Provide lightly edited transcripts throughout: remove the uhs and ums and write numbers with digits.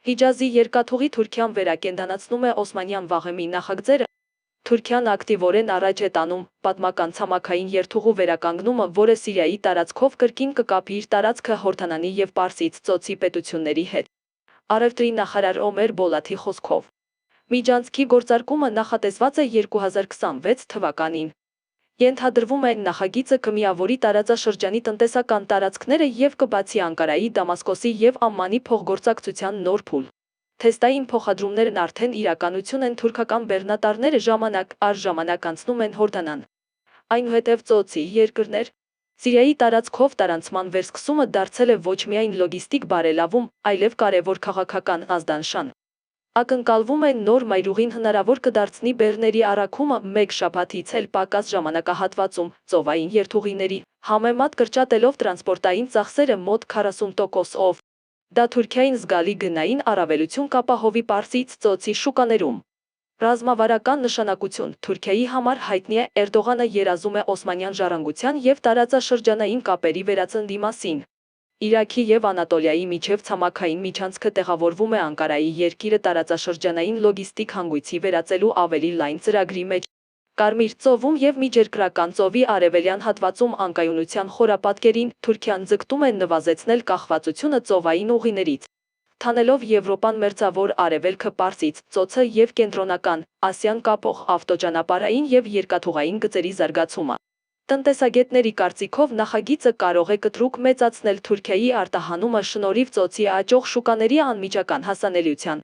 Հիջազի երկաթուղի Թուրքիան վերակենդանացնում է Օսմանյան վաղեմի նախագծերը։ Թուրքիան ակտիվորեն առաջ է տանում պատմական ցամաքային երթուղու վերականգնումը, որը Սիրիայի տարածքով կրկին կկապի իր տարածքը Հորդանանի և Պարսից ծոցի պետությունների հետ։ Առևտրի նախարար Օմեր Բոլաթի խոսքով, միջանցքի գործարկումը նախատեսված է 2026 թվականին։ Ենթադրվում է, նախագիծը կմիավորի տարածաշրջանի տնտեսական տարածքները և կբացի Անկարայի, Դամասկոսի և Ամմանի փոխգործակցության նոր փուլ։ Թեստային փոխադրումներն արդեն իրականություն են, թուրքական բեռնատարները ժամանակ առ ժամանակ անցնում են Հորդանան։ Այնուհետև ծոցի երկրներ։ Սիրիայի տարածքով տարանցման վերսկսումը դարձել է ոչ միայն լոգիստիկ բարելավում, այլև կարևոր քաղաքական ազդանշան։ Ակնկալվում է նոր մայրուղին հնարավոր կդարձնի բեռների առաքումը մեկ շաբաթից էլ պակաս ժամանակահատվածում, ծովային երթուղիների համեմատ կրճատելով տրանսպորտային ծախսերը մոտ 40%-ով։ Դա Թուրքիային զգալի գնային առավելություն կապահովի Պարսից ծոցի շուկաներում։ Ռազմավարական նշանակություն Թուրքիայի համար հայտնի է, Էրդողանը երազում է օսմանյան ժառանգության և տարածաշրջանային կապերի վերածննդի մասին։ Իրաքի և Անատոլիայի միջև ցամաքային միջանցքը տեղավորվում է Անկարայի երկիրը տարածաշրջանային լոգիստիկ հանգույցի վերածելու ավելի լայն ծրագրի մեջ։ Կարմիր ծովում և Միջերկրական ծովի արևելյան հատվածում անկայունության խորապատկերին Թուրքիան ձգտում է նվազեցնել կախվածությունը ծովային ուղիներից, թանելով Եվրոպան, Մերձավոր Արևելքը, Պարսից ծոցը և Կենտրոնական Ասիան կապող ավտոճանապարհային և երկաթուղային գծերի զարգացումը։ Տնտեսագետների կարծիքով նախագիծը կարող է կտրուկ մեծացնել Թուրքիայի արտահանումը շնորհիվ ծոցի աճող շուկաների անմիջական հասանելիության։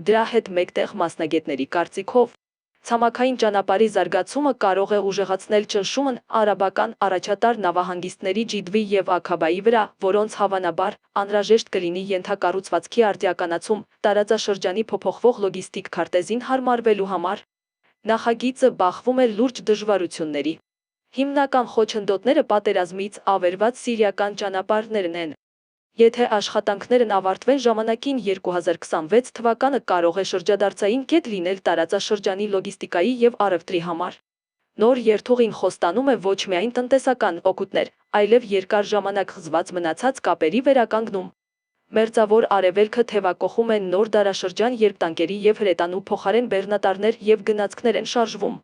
Դրա հետ մեկտեղ մասնագետների կարծիքով ցամաքային ճանապարհի զարգացումը կարող է ուժեղացնել ճնշումն արաբական առաջատար նավահանգիստների Ջիդվի և Աքաբայի վրա, որոնց հավանաբար անհրաժեշտ կլինի ենթակառուցվածքի արդիականացում տարածաշրջանի փոփոխվող լոգիստիկ քարտեզին հարմարվելու համար։ Նախագիծը բախվում է լուրջ դժվարությունների։ Հիմնական խոչընդոտները պատերազմից ավերված սիրիական ճանապարհներն են։ Եթե աշխատանքներն ավարտվեն ժամանակին, 2026 թվականը կարող է շրջադարձային կետ լինել տարածաշրջանի լոգիստիկայի և առևտրի համար։ Նոր երթուղին խոստանում է ոչ միայն տնտեսական օգուտներ, այլև երկար ժամանակ խզված մնացած կապերի վերականգնում։ Մերձավոր Արևելքը թևակողում է նոր դարաշրջան, երբ տանկերի և հրետանու փոխարեն բեռնատարներ և գնացքներ են շարժվում։